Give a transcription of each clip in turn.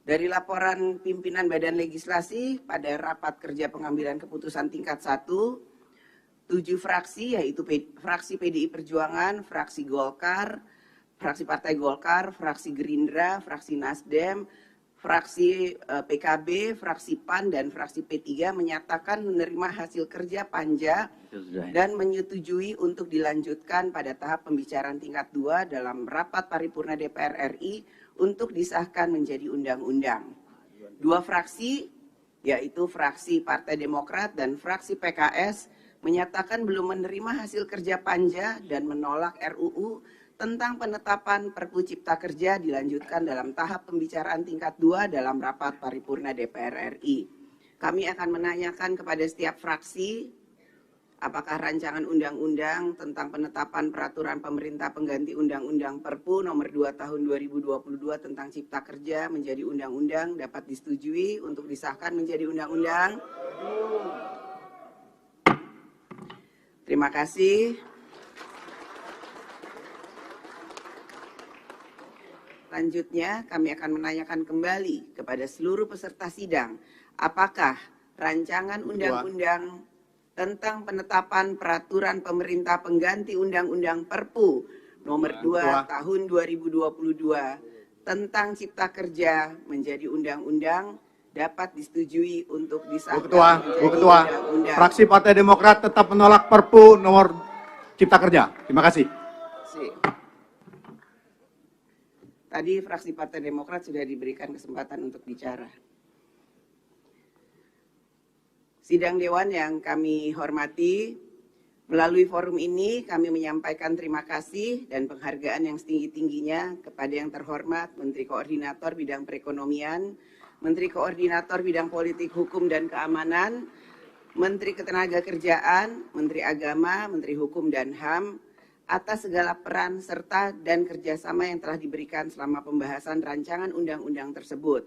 Dari laporan pimpinan Badan Legislasi pada rapat kerja pengambilan keputusan tingkat 1, 7 fraksi yaitu fraksi PDI Perjuangan, fraksi Golkar, fraksi Partai Golkar, fraksi Gerindra, fraksi Nasdem, fraksi PKB, fraksi PAN, dan fraksi P3 menyatakan menerima hasil kerja Panja dan menyetujui untuk dilanjutkan pada tahap pembicaraan tingkat 2 dalam rapat paripurna DPR RI untuk disahkan menjadi undang-undang. 2 fraksi, yaitu fraksi Partai Demokrat dan fraksi PKS, menyatakan belum menerima hasil kerja Panja dan menolak RUU tentang penetapan Perpu Cipta Kerja dilanjutkan dalam tahap pembicaraan tingkat 2 dalam rapat paripurna DPR RI. Kami akan menanyakan kepada setiap fraksi apakah rancangan undang-undang tentang penetapan peraturan pemerintah pengganti Undang-Undang Perpu nomor 2 tahun 2022 tentang Cipta Kerja menjadi undang-undang dapat disetujui untuk disahkan menjadi undang-undang. Terima kasih. Selanjutnya kami akan menanyakan kembali kepada seluruh peserta sidang apakah rancangan undang-undang tentang penetapan peraturan pemerintah pengganti Undang-Undang Perpu nomor 2 tahun 2022 tentang Cipta Kerja menjadi undang-undang dapat disetujui untuk disahkan menjadi undang-undang. Fraksi Partai Demokrat tetap menolak Perpu nomor Cipta Kerja. Terima kasih. Tadi fraksi Partai Demokrat sudah diberikan kesempatan untuk bicara. Sidang Dewan yang kami hormati, melalui forum ini kami menyampaikan terima kasih dan penghargaan yang setinggi-tingginya kepada yang terhormat Menteri Koordinator Bidang Perekonomian, Menteri Koordinator Bidang Politik, Hukum, dan Keamanan, Menteri Ketenagakerjaan, Menteri Agama, Menteri Hukum dan HAM, atas segala peran serta dan kerjasama yang telah diberikan selama pembahasan rancangan undang-undang tersebut.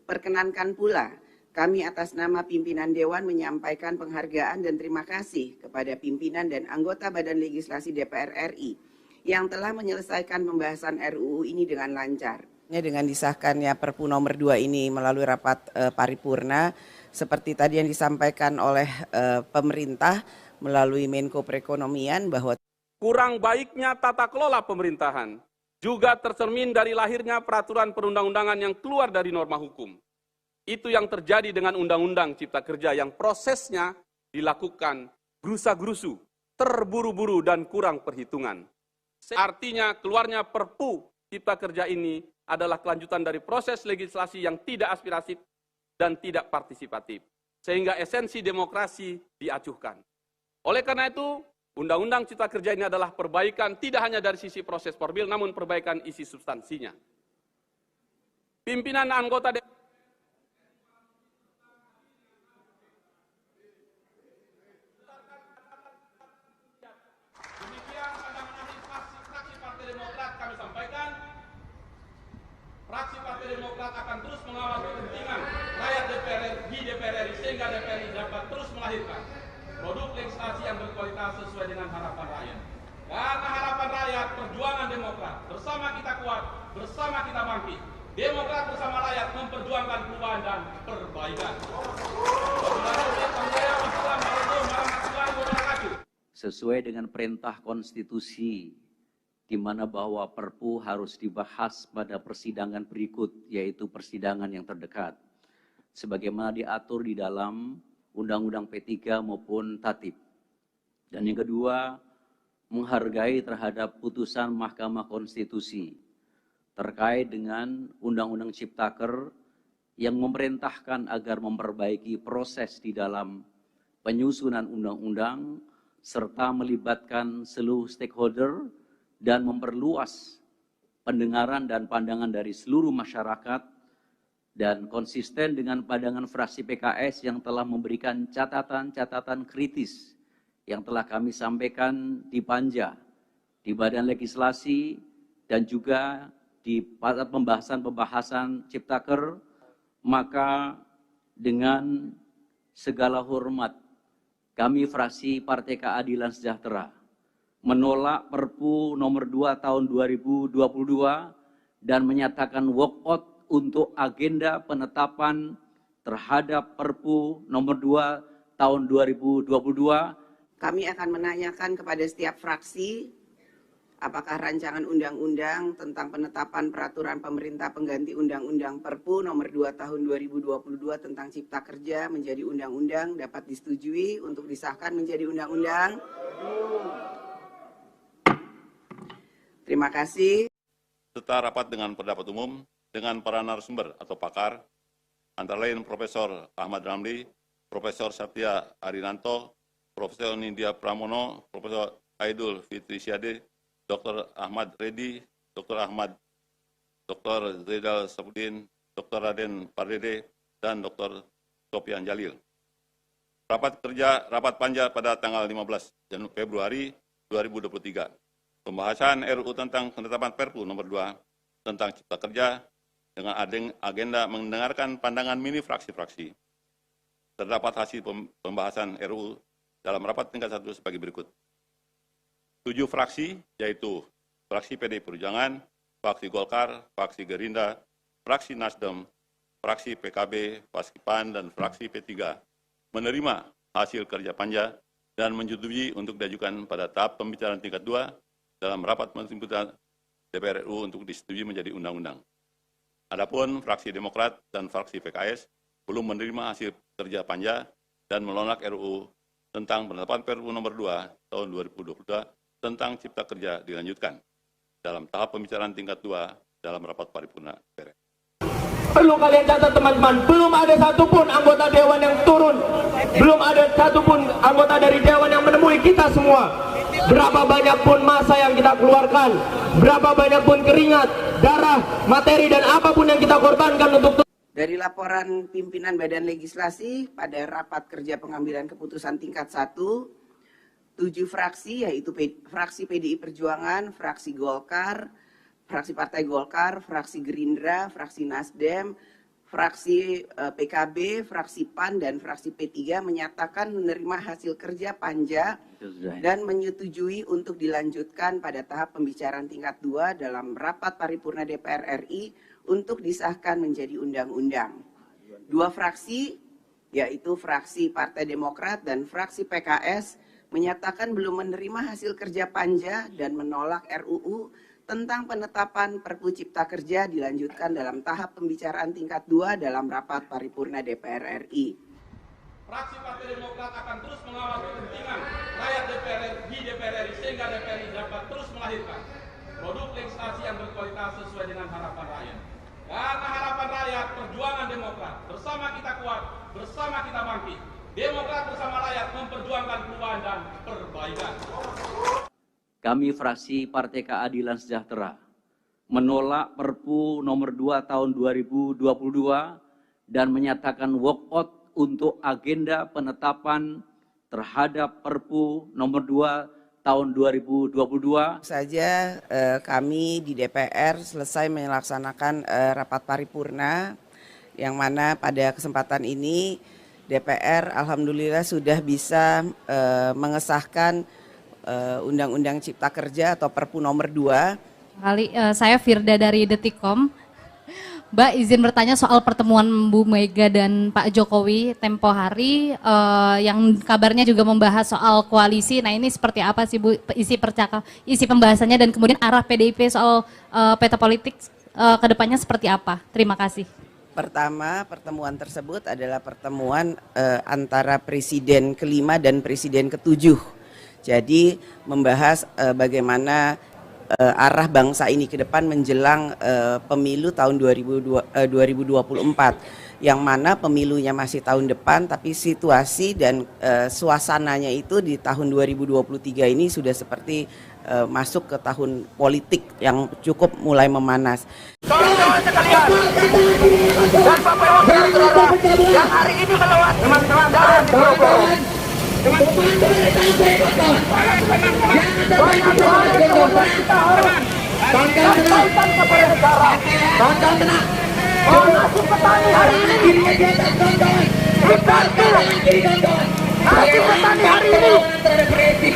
Perkenankan pula kami atas nama pimpinan Dewan menyampaikan penghargaan dan terima kasih kepada pimpinan dan anggota Badan Legislasi DPR RI yang telah menyelesaikan pembahasan RUU ini dengan lancar. Dengan disahkannya Perpu nomor 2 ini melalui rapat paripurna, seperti tadi yang disampaikan oleh pemerintah melalui Menko Perekonomian bahwa kurang baiknya tata kelola pemerintahan juga tercermin dari lahirnya peraturan perundang-undangan yang keluar dari norma hukum. Itu yang terjadi dengan Undang-Undang Cipta Kerja yang prosesnya dilakukan gerusa-gerusu, terburu-buru dan kurang perhitungan. Artinya keluarnya Perpu Cipta Kerja ini adalah kelanjutan dari proses legislasi yang tidak aspiratif dan tidak partisipatif. Sehingga esensi demokrasi diacuhkan. Oleh karena itu, Undang-Undang Cipta Kerja ini adalah perbaikan tidak hanya dari sisi proses formil, namun perbaikan isi substansinya. Pimpinan anggota Fraksi Partai Demokrat akan terus mengawal kepentingan rakyat DPR RI sehingga DPR RI dapat terus melahirkan produk legislasi yang berkualitas sesuai dengan harapan rakyat. Karena harapan rakyat, perjuangan Demokrat, bersama kita kuat, bersama kita bangkit. Demokrat bersama rakyat memperjuangkan perubahan dan perbaikan. Sesuai dengan perintah konstitusi, di mana bahwa Perpu harus dibahas pada persidangan berikut, yaitu persidangan yang terdekat, sebagaimana diatur di dalam Undang-Undang P3 maupun Tatip. Dan yang kedua, menghargai terhadap putusan Mahkamah Konstitusi terkait dengan Undang-Undang Ciptaker yang memerintahkan agar memperbaiki proses di dalam penyusunan undang-undang serta melibatkan seluruh stakeholder dan memperluas pendengaran dan pandangan dari seluruh masyarakat, dan konsisten dengan pandangan fraksi PKS yang telah memberikan catatan-catatan kritis yang telah kami sampaikan di Panja, di Badan Legislasi, dan juga di pembahasan Ciptaker. Maka dengan segala hormat, kami fraksi Partai Keadilan Sejahtera menolak Perpu nomor 2 tahun 2022 dan menyatakan walk out untuk agenda penetapan terhadap Perpu nomor 2 tahun 2022. Kami akan menanyakan kepada setiap fraksi apakah rancangan undang-undang tentang penetapan peraturan pemerintah pengganti undang-undang Perpu nomor 2 tahun 2022 tentang Cipta Kerja menjadi undang-undang dapat disetujui untuk disahkan menjadi undang-undang. Terima kasih. Serta rapat dengan pendapat umum dengan para narasumber atau pakar, antara lain Profesor Ahmad Ramli, Profesor Satya Arinanto, Profesor Nindya Pramono, Profesor Aidul Fitri Syade, Dr. Ahmad Reddy, Dr. Zaidal Sapudin, Dr. Raden Pardede, dan Dr. Sofian Jalil. Rapat panja pada tanggal 15 Februari 2023. Pembahasan RUU tentang penetapan Perpu nomor 2 tentang Cipta Kerja dengan agenda mendengarkan pandangan mini fraksi-fraksi. Terdapat hasil pembahasan RUU dalam rapat tingkat 1 sebagai berikut. 7 fraksi, yaitu fraksi PDI Perjuangan, fraksi Golkar, fraksi Gerindra, fraksi Nasdem, fraksi PKB, fraksi PAN, dan fraksi P3 menerima hasil kerja panja dan menyetujui untuk diajukan pada tahap pembicaraan tingkat 2 dalam rapat penjemputan DPR RI untuk disetujui menjadi undang-undang. Adapun fraksi Demokrat dan fraksi PKS belum menerima hasil kerja panja dan menolak RUU tentang penetapan Perpu nomor 2 tahun 2022 tentang Cipta Kerja dilanjutkan dalam tahap pembicaraan tingkat 2 dalam rapat paripurna DPR. Perlu kalian catat teman-teman, belum ada satupun anggota Dewan yang turun, belum ada satupun anggota dari Dewan yang menemui kita semua. Berapa banyak pun masa yang kita keluarkan, berapa banyak pun keringat, darah, materi, dan apapun yang kita korbankan untuk... Dari laporan pimpinan Badan Legislasi pada rapat kerja pengambilan keputusan tingkat 1, 7 fraksi, yaitu fraksi PDI Perjuangan, fraksi Golkar, fraksi Partai Golkar, fraksi Gerindra, fraksi Nasdem, fraksi PKB, fraksi PAN, dan fraksi P3 menyatakan menerima hasil kerja panja dan menyetujui untuk dilanjutkan pada tahap pembicaraan tingkat 2 dalam rapat paripurna DPR RI untuk disahkan menjadi undang-undang. 2 fraksi, yaitu fraksi Partai Demokrat dan fraksi PKS, menyatakan belum menerima hasil kerja panja dan menolak RUU tentang penetapan Perpu Cipta Kerja dilanjutkan dalam tahap pembicaraan tingkat 2 dalam rapat paripurna DPR RI. Fraksi Partai Demokrat akan terus mengawal kepentingan rakyat di DPR RI sehingga DPR RI dapat terus melahirkan produk legislasi yang berkualitas sesuai dengan harapan rakyat. Karena harapan rakyat, perjuangan Demokrat, bersama kita kuat, bersama kita bangkit. Demokrat bersama rakyat memperjuangkan perubahan dan perbaikan. Kami fraksi Partai Keadilan Sejahtera menolak Perpu nomor 2 tahun 2022 dan menyatakan walkout untuk agenda penetapan terhadap Perpu nomor 2 tahun 2022. Saja kami di DPR selesai melaksanakan rapat paripurna yang mana pada kesempatan ini DPR alhamdulillah sudah bisa mengesahkan Undang-Undang Cipta Kerja atau Perpu nomor 2. Saya Firda dari Detikkom. Mbak izin bertanya soal pertemuan Bu Mega dan Pak Jokowi tempo hari yang kabarnya juga membahas soal koalisi. Nah ini seperti apa sih Bu isi pembahasannya dan kemudian arah PDIP soal peta politik ke depannya seperti apa? Terima kasih. Pertama, pertemuan tersebut adalah pertemuan antara Presiden ke-5 dan Presiden ke-7. Jadi membahas bagaimana arah bangsa ini ke depan menjelang pemilu tahun 2024. Yang mana pemilunya masih tahun depan tapi situasi dan suasananya itu di tahun 2023 ini sudah seperti masuk ke tahun politik yang cukup mulai memanas. Kawan-kawan sekalian, dan Bapak Wakil Saudara yang hari ini melewat teman-teman jalan di Bogor. Kawan-kawan tenang. Nasib petani hari ini. Nasib petani hari ini.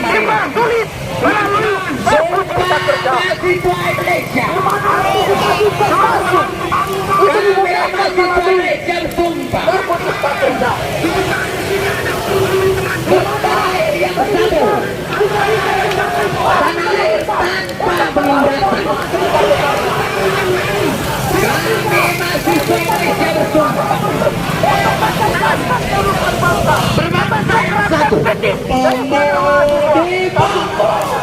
Timbang sulit melalui Perpu Cipta Kerja. Di mana kita bisa masuk Jam sumpah. Kepada air yang satu. Tanah air tanpa penindasan. Kami mahasiswa Indonesia bersumpah. Berbangsa satu. Pemuda